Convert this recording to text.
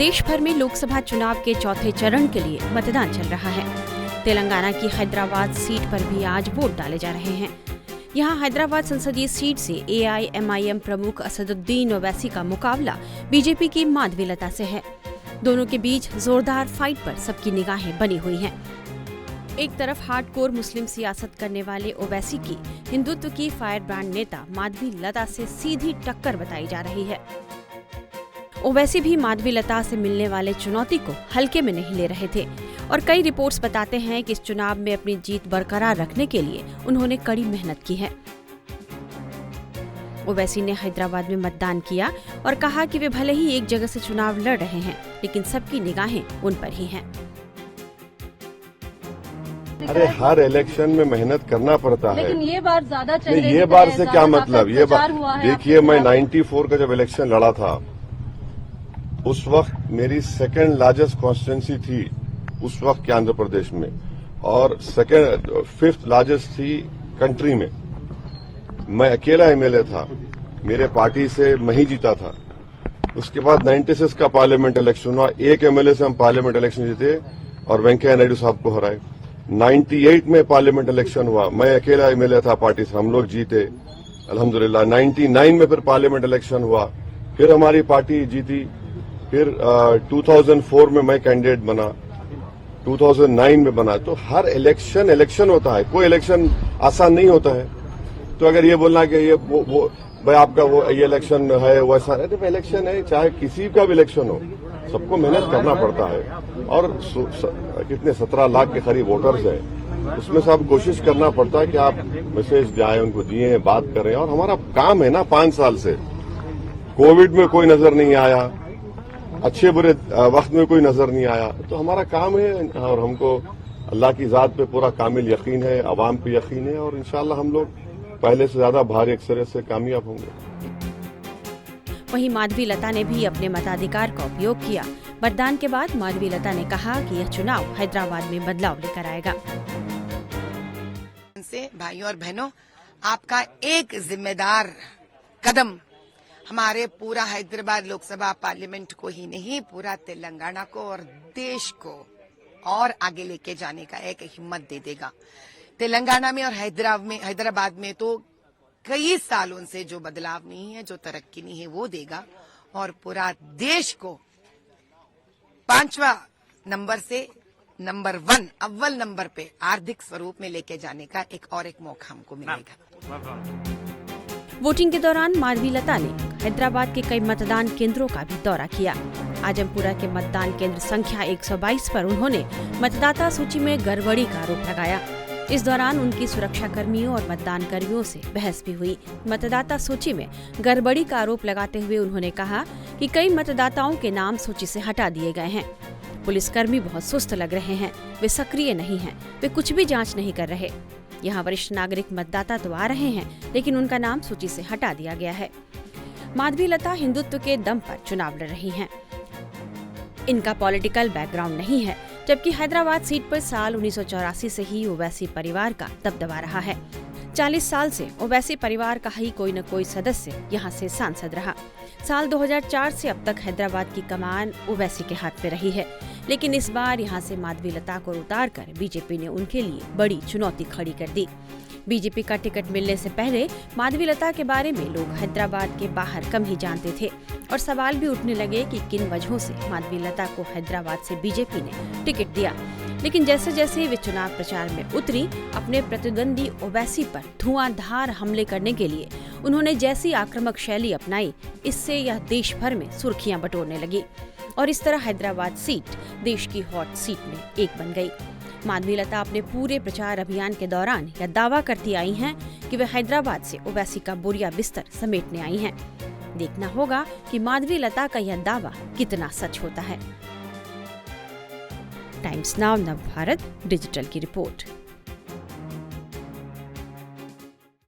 देश भर में लोकसभा चुनाव के चौथे चरण के लिए मतदान चल रहा है। तेलंगाना की हैदराबाद सीट पर भी आज वोट डाले जा रहे हैं। यहाँ हैदराबाद संसदीय सीट से AIMIM प्रमुख असदुद्दीन ओवैसी का मुकाबला बीजेपी की माधवीलता से है। दोनों के बीच जोरदार फाइट पर सबकी निगाहें बनी हुई हैं। एक तरफ हार्डकोर मुस्लिम सियासत करने वाले ओवैसी की हिंदुत्व की फायरब्रांड नेता माधवीलता से सीधी टक्कर बताई जा रही है। ओवैसी भी माधवीलता से मिलने वाले चुनौती को हल्के में नहीं ले रहे थे और कई रिपोर्ट्स बताते हैं कि इस चुनाव में अपनी जीत बरकरार रखने के लिए उन्होंने कड़ी मेहनत की है। ओवैसी ने हैदराबाद में मतदान किया और कहा कि वे भले ही एक जगह से चुनाव लड़ रहे हैं, लेकिन सबकी निगाहें उन पर ही हैं। अरे हर इलेक्शन में मेहनत करना पड़ता है, लेकिन ये बार ज्यादा चल रही है। ये बार से क्या मतलब? ये बार देखिए, मैं 94 का जब इलेक्शन लड़ा था, उस वक्त मेरी सेकंड लार्जेस्ट कॉन्स्टिट्यूंसी थी उस वक्त के आंध्र प्रदेश में, और फिफ्थ लार्जेस्ट थी कंट्री में। मैं अकेला MLA था, मेरे पार्टी से मैं ही जीता था। उसके बाद 96 का पार्लियामेंट इलेक्शन हुआ, एक MLA से हम पार्लियामेंट इलेक्शन जीते और वेंकैया नायडू साहब को हराए। 98 में पार्लियामेंट इलेक्शन हुआ, मैं अकेला MLA था पार्टी से, हम लोग जीते अल्हम्दुलिल्लाह। 99 में फिर पार्लियामेंट इलेक्शन हुआ, फिर हमारी पार्टी जीती। फिर 2004 में मैं कैंडिडेट बना, 2009 में बना। तो हर इलेक्शन होता है, कोई इलेक्शन आसान नहीं होता है। तो अगर ये बोलना कि ये वो भाई आपका ये इलेक्शन है वैसा है, तो इलेक्शन है, चाहे किसी का भी इलेक्शन हो, सबको मेहनत करना पड़ता है। और कितने 17 लाख के करीब वोटर्स हैं, उसमें से आप कोशिश करना पड़ता है कि आप मैसेज जाए उनको दिए, बात करें। और हमारा काम है ना, 5 साल से कोविड में कोई नजर नहीं आया, अच्छे बुरे वक्त में कोई नजर नहीं आया, तो हमारा काम है। और हमको अल्लाह की जात पे पूरा कामिल यकीन है, अवाम पे यकीन है, और इंशाल्लाह हम लोग पहले से ज्यादा भारी अक्सरियत से कामयाब होंगे। वहीं माधवीलता ने भी अपने मताधिकार का उपयोग किया। मतदान के बाद माधवीलता ने कहा कि यह चुनाव हैदराबाद में बदलाव लेकर आएगा। भाइयों और बहनों, आपका एक जिम्मेदार कदम हमारे पूरा हैदराबाद लोकसभा पार्लियामेंट को ही नहीं, पूरा तेलंगाना को और देश को और आगे लेके जाने का एक हिम्मत दे देगा। तेलंगाना में और हैदराबाद में तो कई सालों से जो बदलाव नहीं है, जो तरक्की नहीं है, वो देगा। और पूरा देश को 5वां नंबर से नंबर 1 अव्वल नंबर पे आर्थिक स्वरूप में लेके जाने का एक मौका हमको मिलेगा। वोटिंग के दौरान माधवीलता ने हैदराबाद के कई मतदान केंद्रों का भी दौरा किया। आजमपुरा के मतदान केंद्र संख्या 122 पर उन्होंने मतदाता सूची में गड़बड़ी का आरोप लगाया। इस दौरान उनकी सुरक्षा कर्मियों और मतदान कर्मियों से बहस भी हुई। मतदाता सूची में गड़बड़ी का आरोप लगाते हुए उन्होंने कहा कि कई मतदाताओं के नाम सूची से हटा दिए गए हैं। पुलिसकर्मी बहुत सुस्त लग रहे हैं, वे सक्रिय नहीं हैं, वे कुछ भी जांच नहीं कर रहे। यहाँ वरिष्ठ नागरिक मतदाता तो आ रहे हैं, लेकिन उनका नाम सूची से हटा दिया गया है। माधवीलता हिंदुत्व के दम पर चुनाव लड़ रही हैं। इनका पॉलिटिकल बैकग्राउंड नहीं है, जबकि हैदराबाद सीट पर साल 1984 से ही ओवैसी परिवार का दबदबा रहा है। 40 साल से ओवैसी परिवार का ही कोई न कोई सदस्य यहाँ से सांसद रहा। साल 2004 से अब तक हैदराबाद की कमान ओवैसी के हाथ में रही है, लेकिन इस बार यहाँ से माधवीलता को उतारकर बीजेपी ने उनके लिए बड़ी चुनौती खड़ी कर दी। बीजेपी का टिकट मिलने से पहले माधवीलता के बारे में लोग हैदराबाद के बाहर कम ही जानते थे और सवाल भी उठने लगे कि किन वजहों से माधवीलता को हैदराबाद से बीजेपी ने टिकट दिया। लेकिन जैसे जैसे वे चुनाव प्रचार में उतरी, अपने प्रतिद्वंदी ओवैसी पर धुआंधार हमले करने के लिए उन्होंने जैसी आक्रामक शैली अपनाई, इससे यह देश भर में सुर्खियां बटोरने लगी और इस तरह हैदराबाद सीट देश की हॉट सीट में एक बन गई। माधवीलता अपने पूरे प्रचार अभियान के दौरान यह दावा करती आई हैं कि वे हैदराबाद से ओवैसी का बोरिया बिस्तर समेटने आई हैं। देखना होगा कि माधवीलता का यह दावा कितना सच होता है। टाइम्स नाउ नव भारत डिजिटल की रिपोर्ट।